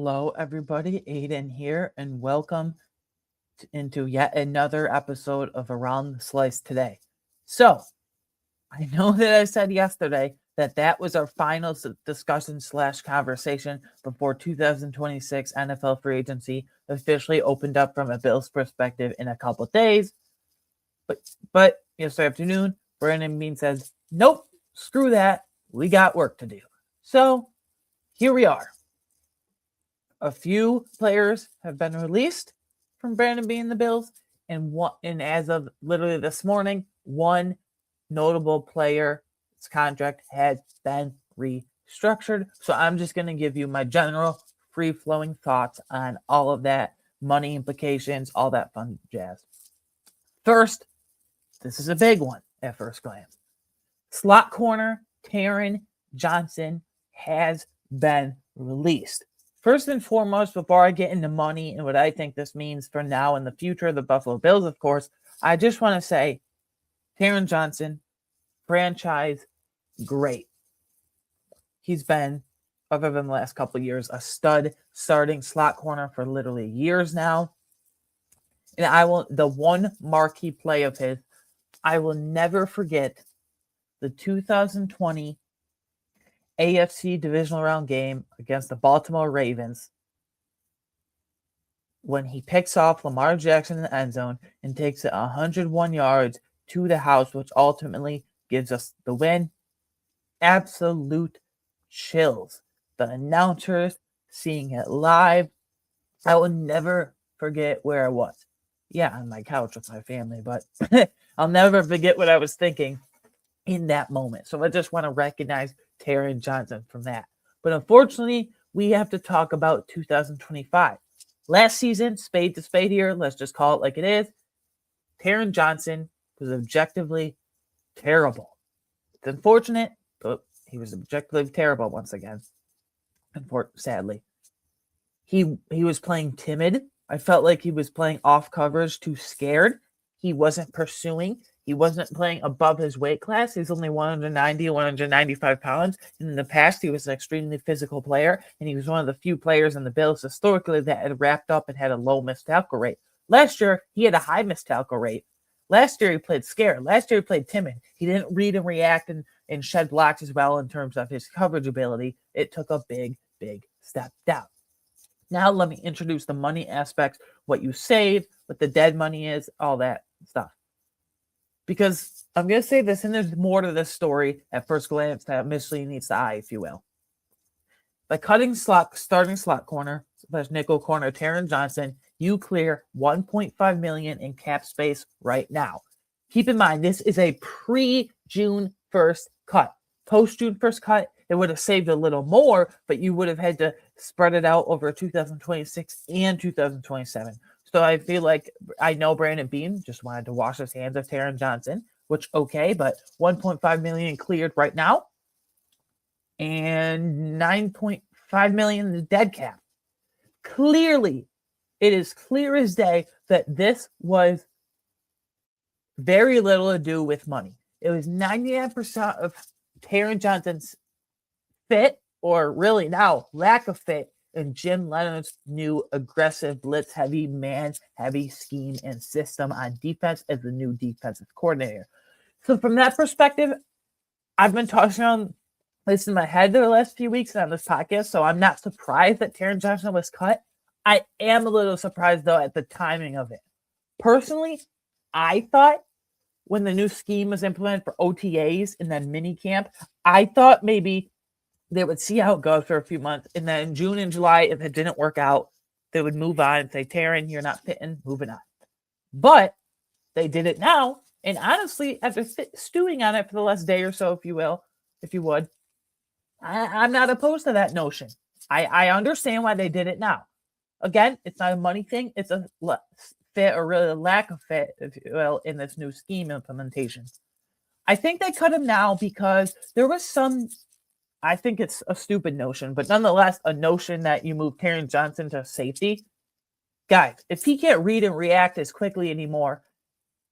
Hello, everybody. Aiden here, and welcome into yet another episode of Around the Slice today. So, I know that I said yesterday that was our final discussion slash conversation before 2026 NFL free agency officially opened up from a Bills perspective in a couple days. But yesterday afternoon, Brandon Beane says, "Nope, screw that. We got work to do." So here we are. A few players have been released from Brandon Beane and the Bills, and as of literally this morning, one notable player's contract has been restructured. So I'm just going to give you my general free-flowing thoughts on all of that, money implications, all that fun jazz. First, this is a big one at first glance. Slot corner Taron Johnson has been released. First and foremost, before I get into money and what I think this means for now and the future of the Buffalo Bills, of course, I just want to say Taron Johnson, franchise great. He's been, other than the last couple of years, a stud starting slot corner for literally years now. And the one marquee play of his, I will never forget the 2020 AFC divisional round game against the Baltimore Ravens when he picks off Lamar Jackson in the end zone and takes it 101 yards to the house, which ultimately gives us the win. Absolute chills. The announcers seeing it live. I will never forget where I was. Yeah, on my couch with my family, but I'll never forget what I was thinking in that moment. So I just want to recognize Taron Johnson from that. But unfortunately, we have to talk about 2025. Last season, spade to spade here, let's just call it like it is. Taron Johnson was objectively terrible. It's unfortunate, but he was objectively terrible once again. Sadly. He was playing timid. I felt like he was playing off coverage, too scared. He wasn't pursuing. He wasn't playing above his weight class. He's only 190, 195 pounds. And in the past, he was an extremely physical player, and he was one of the few players in the Bills historically that had wrapped up and had a low missed tackle rate. Last year, he had a high missed tackle rate. Last year, he played scared. Last year, he played timid. He didn't read and react and shed blocks as well in terms of his coverage ability. It took a big, big step down. Now, let me introduce the money aspects, what you save, what the dead money is, all that stuff. Because I'm going to say this, and there's more to this story at first glance that misleads the eye, if you will. By cutting starting slot corner / nickel corner Taron Johnson, you clear $1.5 million in cap space right now. Keep in mind, this is a pre-June 1st cut. Post-June 1st cut, it would have saved a little more, but you would have had to spread it out over 2026 and 2027. So I feel like I know Brandon Beane just wanted to wash his hands of Taron Johnson, which okay, but $1.5 million cleared right now, and $9.5 million is dead cap. Clearly, it is clear as day that this was very little to do with money. It was 99% of Taron Johnson's fit, or really now lack of fit, in Jim Leonard's new aggressive blitz heavy man heavy scheme and system on defense as the new defensive coordinator. So from that perspective, I've been talking on this in my head the last few weeks on this podcast, so I'm not surprised that Taron Johnson was cut. I am a little surprised, though, at the timing of it. Personally, I thought when the new scheme was implemented for OTAs and then mini camp, I thought maybe they would see how it goes for a few months, and then in June and July, if it didn't work out, they would move on and say, Taron, you're not fitting, moving on. But they did it now, and honestly, after stewing on it for the last day or so, if you would, I'm not opposed to that notion. I understand why they did it now. Again, it's not a money thing. It's a fit, or really a lack of fit, if you will, in this new scheme implementation. I think they cut him now because there was some, I think it's a stupid notion, but nonetheless, a notion that you move Taron Johnson to safety. Guys, if he can't read and react as quickly anymore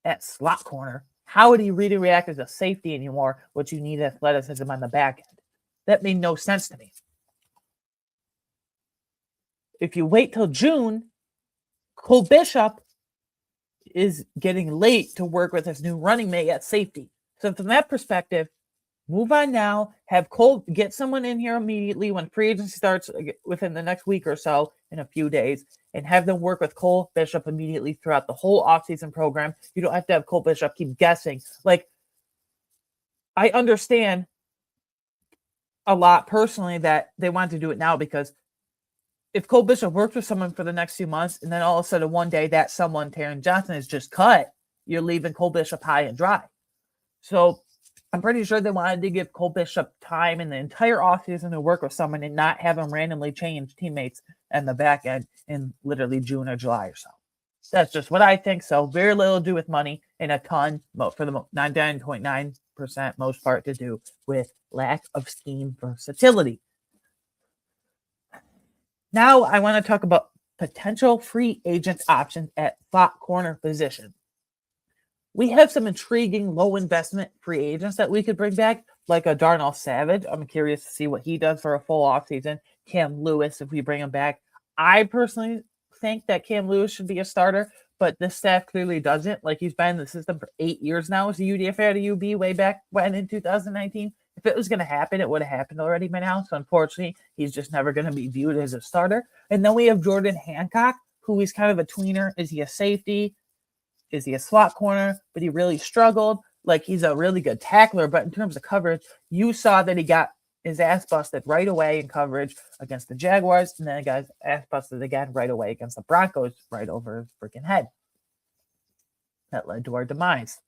at slot corner, how would he read and react as a safety anymore, which you need athleticism on the back end? That made no sense to me. if you wait till June, Cole Bishop is getting late to work with his new running mate at safety. So from that perspective, move on now. Have Cole get someone in here immediately when free agency starts within the next week or so, in a few days, and have them work with Cole Bishop immediately throughout the whole offseason program. You don't have to have Cole Bishop keep guessing. Like, I understand a lot personally that they want to do it now, because if Cole Bishop works with someone for the next few months and then all of a sudden one day that someone, Taron Johnson, is just cut, you're leaving Cole Bishop high and dry. So I'm pretty sure they wanted to give Cole Bishop time in the entire offseason to work with someone and not have him randomly change teammates in the back end in literally June or July or so. That's just what I think. So very little to do with money and a ton, for the 99.9% most part, to do with lack of scheme versatility. Now I want to talk about potential free agent options at slot corner position. We have some intriguing low investment free agents that we could bring back, like a Darnell Savage. I'm curious to see what he does for a full offseason. Cam Lewis, if we bring him back. I personally think that Cam Lewis should be a starter, but this staff clearly doesn't. Like, he's been in the system for 8 years now as a UDFA to UB way back when in 2019. If it was going to happen, it would have happened already by now. So unfortunately, he's just never going to be viewed as a starter. And then we have Jordan Hancock, who is kind of a tweener. Is he a safety? Is he a slot corner? But he really struggled. Like, he's a really good tackler, but in terms of coverage, you saw that he got his ass busted right away in coverage against the Jaguars, and then he got his ass busted again right away against the Broncos, right over his freaking head. That led to our demise.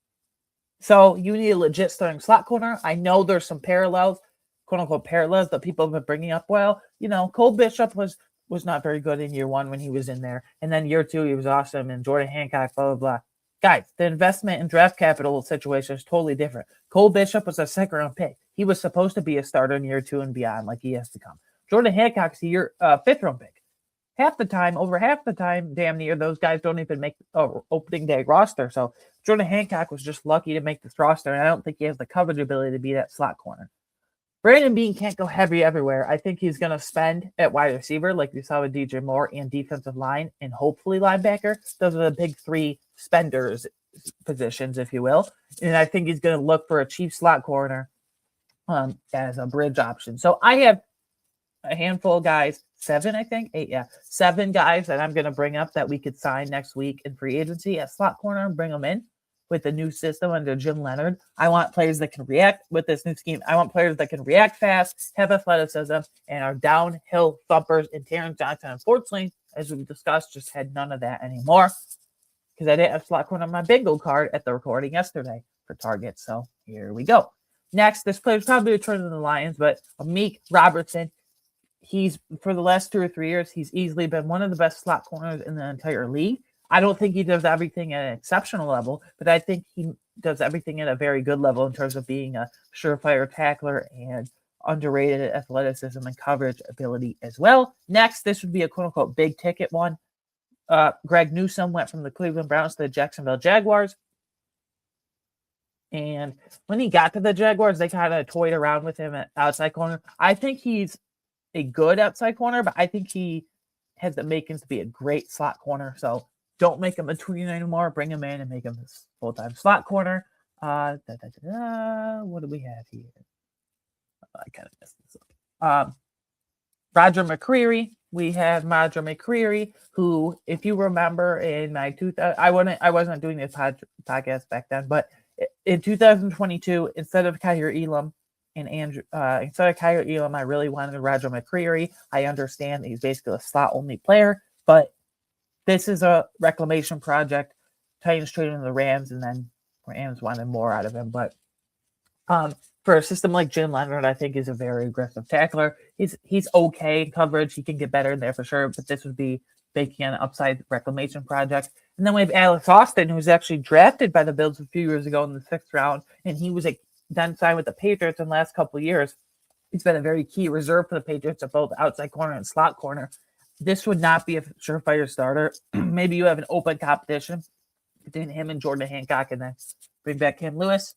So you need a legit starting slot corner. I know there's some parallels, quote unquote parallels, that people have been bringing up. Well, Cole Bishop was not very good in year one when he was in there, and then year two he was awesome, and Jordan Hancock, blah blah blah. Guys, the investment and draft capital situation is totally different. Cole Bishop was a second-round pick. He was supposed to be a starter in year two and beyond, like he has to come. Jordan Hancock's a fifth-round pick. Over half the time, damn near, those guys don't even make opening day roster. So Jordan Hancock was just lucky to make this roster, and I don't think he has the coverage ability to be that slot corner. Brandon Beane can't go heavy everywhere. I think he's going to spend at wide receiver, like we saw with DJ Moore, and defensive line, and hopefully linebacker. Those are the big three spenders positions, if you will. And I think he's going to look for a cheap slot corner as a bridge option. So I have a handful of guys, 7 guys that I'm going to bring up that we could sign next week in free agency at slot corner and bring them in with the new system under Jim Leonard. I want players that can react with this new scheme. I want players that can react fast, have athleticism, and are downhill thumpers. And Taron Johnson, unfortunately, as we've discussed, just had none of that anymore, because I didn't have slot corner on my bingo card at the recording yesterday for targets. So here we go. Next, this player's probably returning to the Lions, but Amik Robertson. He's, for the last 2 or 3 years, he's easily been one of the best slot corners in the entire league. I don't think he does everything at an exceptional level, but I think he does everything at a very good level in terms of being a surefire tackler and underrated athleticism and coverage ability as well. Next, this would be a quote-unquote big-ticket one. Greg Newsome went from the Cleveland Browns to the Jacksonville Jaguars. And when he got to the Jaguars, they kind of toyed around with him at outside corner. I think he's a good outside corner, but I think he has the makings to be a great slot corner. So don't make him a tweener anymore. Bring him in and make him a full-time slot corner. What do we have here? I kind of messed this up. Roger McCreary. We have Roger McCreary, who, if you remember, in my I wasn't doing this podcast back then, but in 2022, instead of Kyer Elam and Andrew, instead of Kyer Elam, I really wanted Roger McCreary. I understand that he's basically a slot-only player, but this is a reclamation project. Titans traded him to the Rams, and then Rams wanted more out of him. But for a system like Jim Leonard, I think is a very aggressive tackler. He's okay in coverage. He can get better in there for sure, but this would be making an upside reclamation project. And then we have Alex Austin, who was actually drafted by the Bills a few years ago in the 6th round, and he was then signed with the Patriots in the last couple of years. He's been a very key reserve for the Patriots at both outside corner and slot corner. This would not be a surefire starter. Maybe you have an open competition between him and Jordan Hancock, and then bring back Cam Lewis.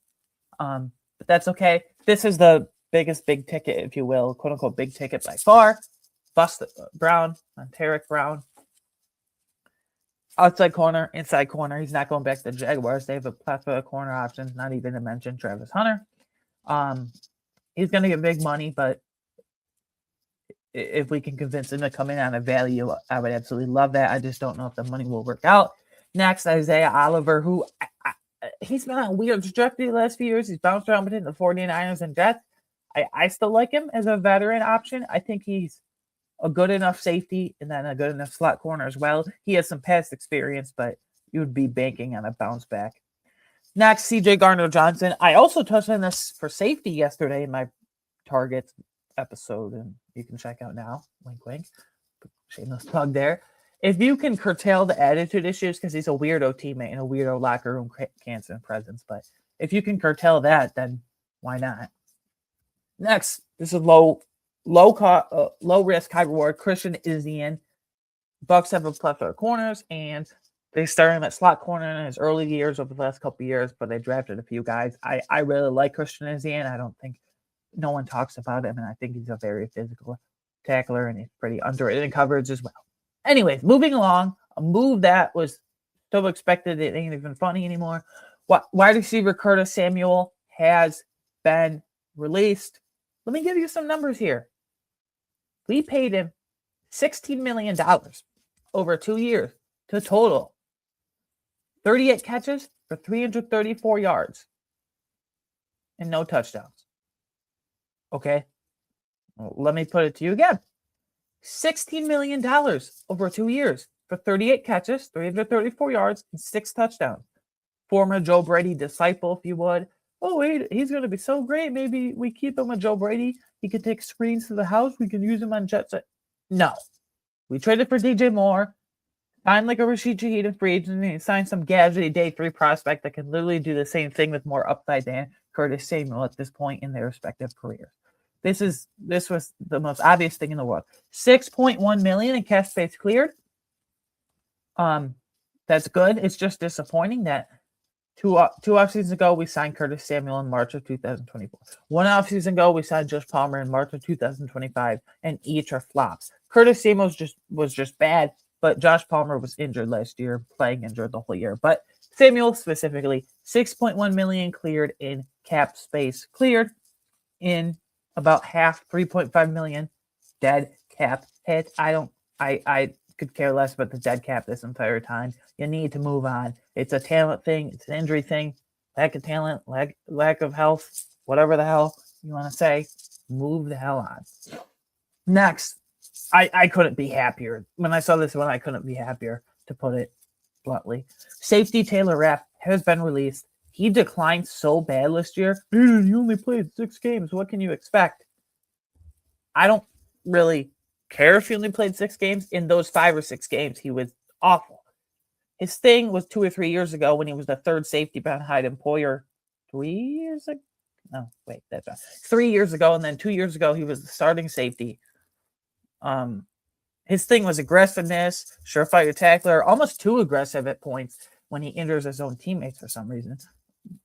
But that's okay. This is the biggest big ticket, if you will, quote unquote big ticket by far. Bust Brown, on Tarek Brown. Outside corner, inside corner. He's not going back to the Jaguars. They have a plethora of corner options, not even to mention Travis Hunter. He's going to get big money, but if we can convince him to come in on a value, I would absolutely love that. I just don't know if the money will work out. Next, Isaiah Oliver, who he's been on a weird trajectory the last few years. He's bounced around between the 49ers and Jets. I still like him as a veteran option. I think he's a good enough safety and then a good enough slot corner as well. He has some past experience, but you would be banking on a bounce back. Next, CJ Gardner-Johnson. I also touched on this for safety yesterday in my targets episode, and you can check out now. Wink, wink. Shameless plug there. If you can curtail the attitude issues, because he's a weirdo teammate and a weirdo locker room cancer and presence, but if you can curtail that, then why not? Next, this is low risk, high reward. Christian Izien. Bucks have a plethora of corners, and they started him at slot corner in his early years over the last couple of years, but they drafted a few guys. I really like Christian Izien. I don't think no one talks about him, and I think he's a very physical tackler, and he's pretty underrated in coverage as well. Anyways, moving along, a move that was so expected it ain't even funny anymore. Wide receiver Curtis Samuel has been released. Let me give you some numbers here. We paid him $16 million over 2 years to total 38 catches for 334 yards and no touchdowns. Okay? Well, let me put it to you again. $16 million over 2 years for 38 catches, 334 yards, and 6 touchdowns. Former Joe Brady disciple, if you would. Oh, wait, he's going to be so great. Maybe we keep him with Joe Brady. He can take screens to the house. We can use him on Jets. No. We traded for DJ Moore, signed like a Rashid Shaheed in free agency, and signed some gadgety day 3 prospect that can literally do the same thing with more upside than Curtis Samuel at this point in their respective careers. This was the most obvious thing in the world. $6.1 million in cash space cleared. That's good. It's just disappointing that two offseasons ago we signed Curtis Samuel in March of 2024. One offseason ago we signed Josh Palmer in March of 2025, and each are flops. Curtis Samuel was just bad, but Josh Palmer was injured last year, playing injured the whole year. But Samuel specifically, $6.1 million cleared in cap space cleared in about half, $3.5 million dead cap hit. I could care less about the dead cap this entire time. You need to move on. It's a talent thing. It's an injury thing. Lack of talent, lack of health, whatever the hell you want to say. Move the hell on. Next, I couldn't be happier. When I saw this one, I couldn't be happier, to put it bluntly. Safety Taylor Rapp has been released. He declined so bad last year. You only played 6 games. What can you expect? I don't really care if he only played 6 games. In those 5 or 6 games, he was awful. His thing was 2 or 3 years ago when he was the third safety behind Empoyer. 3 years ago? No, wait, that's not. 3 years ago, and then 2 years ago, he was the starting safety. His thing was aggressiveness, surefire tackler, almost too aggressive at points when he injures his own teammates for some reason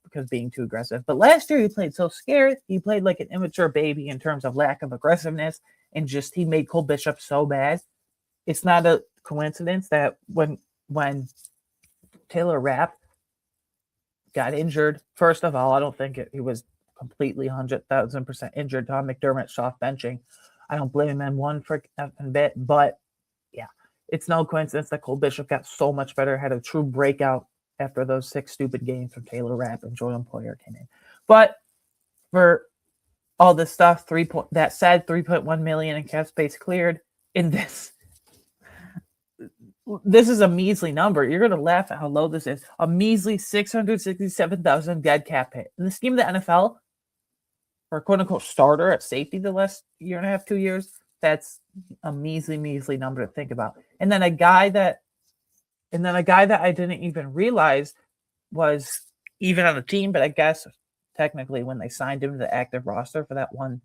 because being too aggressive. But last year he played so scared. He played like an immature baby in terms of lack of aggressiveness, and just he made Cole Bishop so bad. It's not a coincidence that when Taylor Rapp got injured, first of all, I don't think he was completely 100,000% injured. Tom McDermott soft benching. I don't blame him in one freaking bit, but yeah, it's no coincidence that Cole Bishop got so much better, had a true breakout after those 6 stupid games from Taylor Rapp and Jordan Poyer came in. But for all this stuff, that said, $3.1 million in cap space cleared in this. This is a measly number. You're going to laugh at how low this is. A measly $667,000 dead cap hit. In the scheme of the NFL, for a quote-unquote starter at safety the last year and a half, 2 years, that's a measly number to think about. And then a guy that I didn't even realize was even on the team, but I guess technically when they signed him to the active roster for that one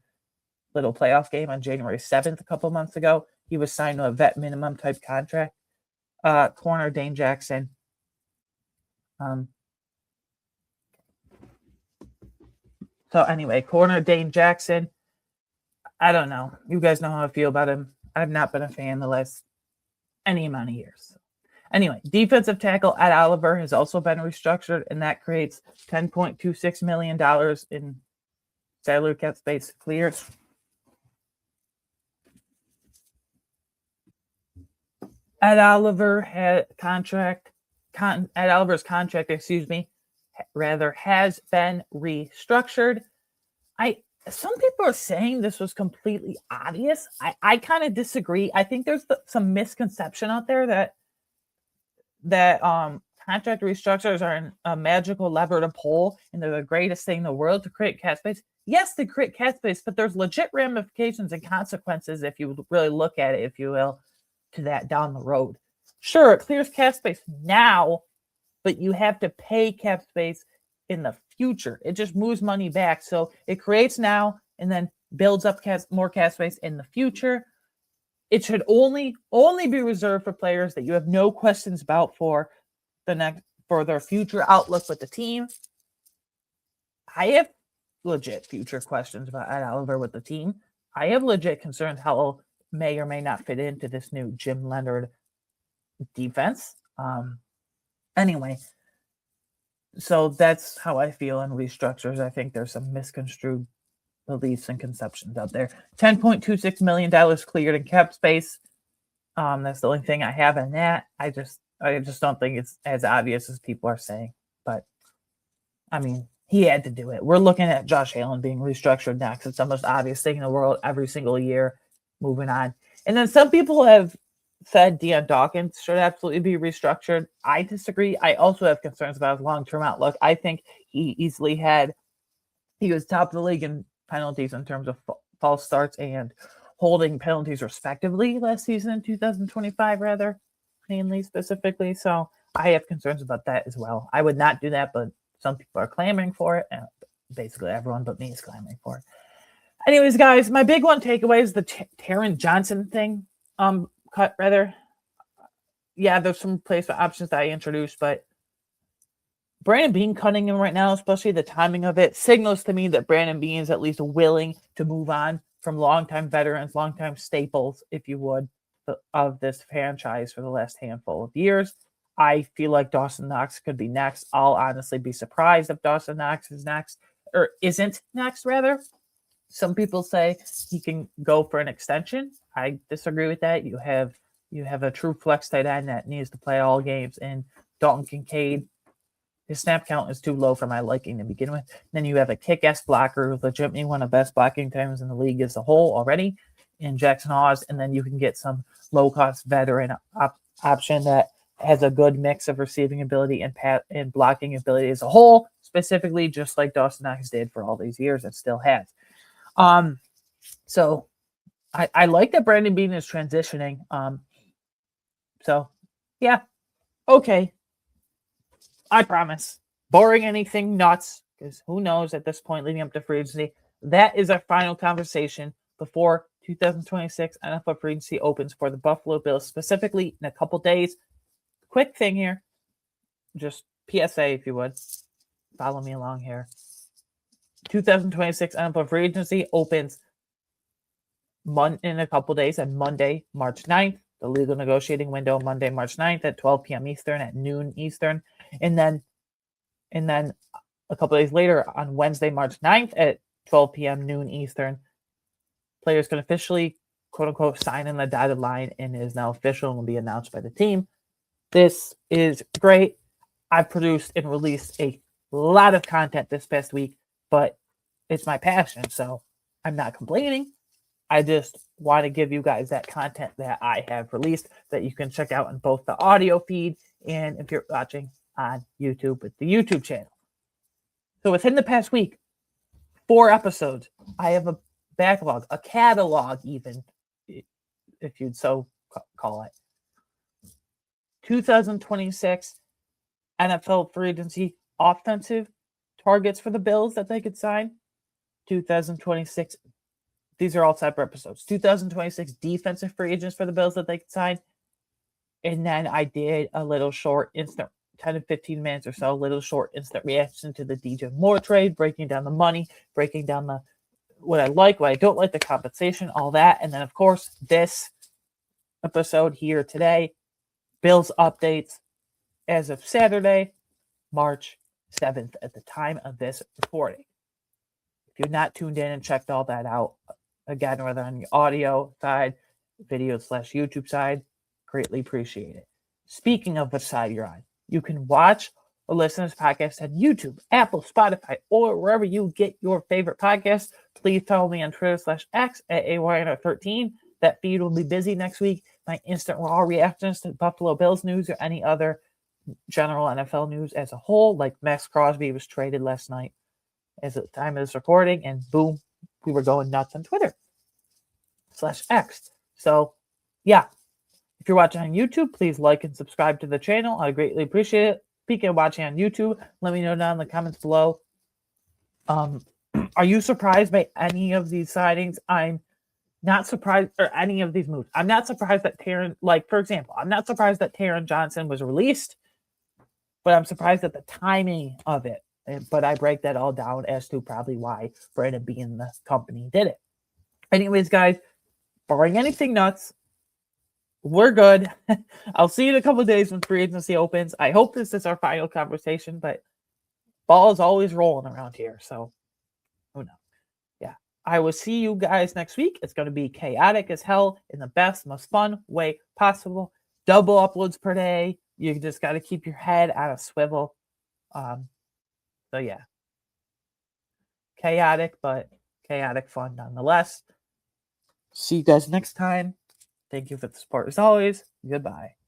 little playoff game on January 7th a couple months ago, he was signed to a vet minimum type contract. Corner Dane Jackson. So anyway, corner Dane Jackson. I don't know. You guys know how I feel about him. I've not been a fan the last any amount of years. Anyway, defensive tackle Ed Oliver has also been restructured, and that creates $10.26 million in salary cap space cleared. Ed Oliver's contract, has been restructured. Some people are saying this was completely obvious. I kind of disagree. I think there's some misconception out there that contract restructures are a magical lever to pull and they're the greatest thing in the world to create cap space. Yes, they create cap space, but there's legit ramifications and consequences, if you really look at it, if you will, to that down the road. Sure, it clears cap space now, but you have to pay cap space in the future. It just moves money back. So it creates now and then builds up more cap space in the future. It should only be reserved for players that you have no questions about for their future outlook with the team. I have legit future questions about Ed Oliver with the team. I have legit concerns how may or may not fit into this new Jim Leonard defense. Anyway, so that's how I feel in restructures. I think there's some misconstrued beliefs and conceptions out there. $10.26 million cleared in cap space. That's the only thing I have in that. I just don't think it's as obvious as people are saying. But I mean, he had to do it. We're looking at Josh Allen being restructured next. It's the most obvious thing in the world every single year. Moving on. And then some people have said Deion Dawkins should absolutely be restructured. I disagree. I also have concerns about his long-term outlook. I think he was top of the league in penalties in terms of false starts and holding penalties respectively last season in 2025, rather, mainly specifically. So I have concerns about that as well. I would not do that, but some people are clamoring for it. And basically everyone but me is clamoring for it. Anyways, guys, my big one takeaway is the Taron Johnson thing. Cut rather. Yeah, there's some placement options that I introduced, but Brandon Beane cutting him right now, especially the timing of it, signals to me that Brandon Beane is at least willing to move on from longtime veterans, longtime staples, if you would, of this franchise for the last handful of years. I feel like Dawson Knox could be next. I'll honestly be surprised if Dawson Knox is next, or isn't next, rather. Some people say he can go for an extension. I disagree with that. You have a true flex tight end that needs to play all games, and Dalton Kincaid, his snap count is too low for my liking to begin with. Then you have a kick-ass blocker who's legitimately one of the best blocking times in the league as a whole already in Jackson Hawes, and then you can get some low-cost veteran option that has a good mix of receiving ability and blocking ability as a whole, specifically just like Dawson Knox did for all these years and still has. So I like that Brandon Beane is transitioning. So yeah, okay. I promise. Barring anything nuts, because who knows at this point leading up to free agency, that is our final conversation before 2026 NFL free agency opens for the Buffalo Bills, specifically in a couple days. Quick thing here, just PSA if you would, follow me along here. 2026 NFL free agency opens in a couple days on Monday, March 9th. The legal negotiating window Monday, March 9th at 12 p.m. Eastern, at noon Eastern. And then a couple days later on Wednesday, March 9th at 12 p.m. noon Eastern, players can officially, quote unquote, sign in the dotted line and is now official and will be announced by the team. This is great. I've produced and released a lot of content this past week, but it's my passion, so I'm not complaining. I just want to give you guys that content that I have released that you can check out on both the audio feed and if you're watching on YouTube with the YouTube channel. So within the past week, 4 episodes, I have a backlog, a catalog even, if you'd so call it. 2026 NFL free agency offensive targets for the Bills that they could sign. 2026, these are all separate episodes. 2026 defensive free agents for the Bills that they could sign. And then I did a little short instant 10 to 15 minutes or so, a little short instant reaction to the DJ Moore trade, breaking down the money, breaking down what I like, what I don't like, the compensation, all that. And then, of course, this episode here today. Bills updates as of Saturday, March 7th at the time of this recording. If you're not tuned in and checked all that out, again, whether on the audio side, video / YouTube side, greatly appreciate it. Speaking of which side you're on, you can watch or listen to this podcast on YouTube, Apple, Spotify, or wherever you get your favorite podcasts. Please follow me on Twitter /X at AYNR13. That feed will be busy next week. My instant raw reactions to Buffalo Bills news or any other general NFL news as a whole, like Max Crosby was traded last night as at the time of this recording, and boom, we were going nuts on Twitter /X. So, yeah, if you're watching on YouTube, please like and subscribe to the channel. I greatly appreciate it. Speaking of watching on YouTube, let me know down in the comments below. Are you surprised by any of these signings? I'm not surprised, or any of these moves. I'm not surprised that for example, I'm not surprised that Taron Johnson was released, but I'm surprised at the timing of it. But I break that all down as to probably why Brandon Beane, the company, did it. Anyways, guys, barring anything nuts, we're good. I'll see you in a couple of days when free agency opens. I hope this is our final conversation, but ball is always rolling around here, so who knows? Yeah, I will see you guys next week. It's going to be chaotic as hell in the best, most fun way possible. Double uploads per day. You just got to keep your head on a swivel. So yeah, chaotic, but chaotic fun nonetheless. See you guys next time. Thank you for the support as always. Goodbye.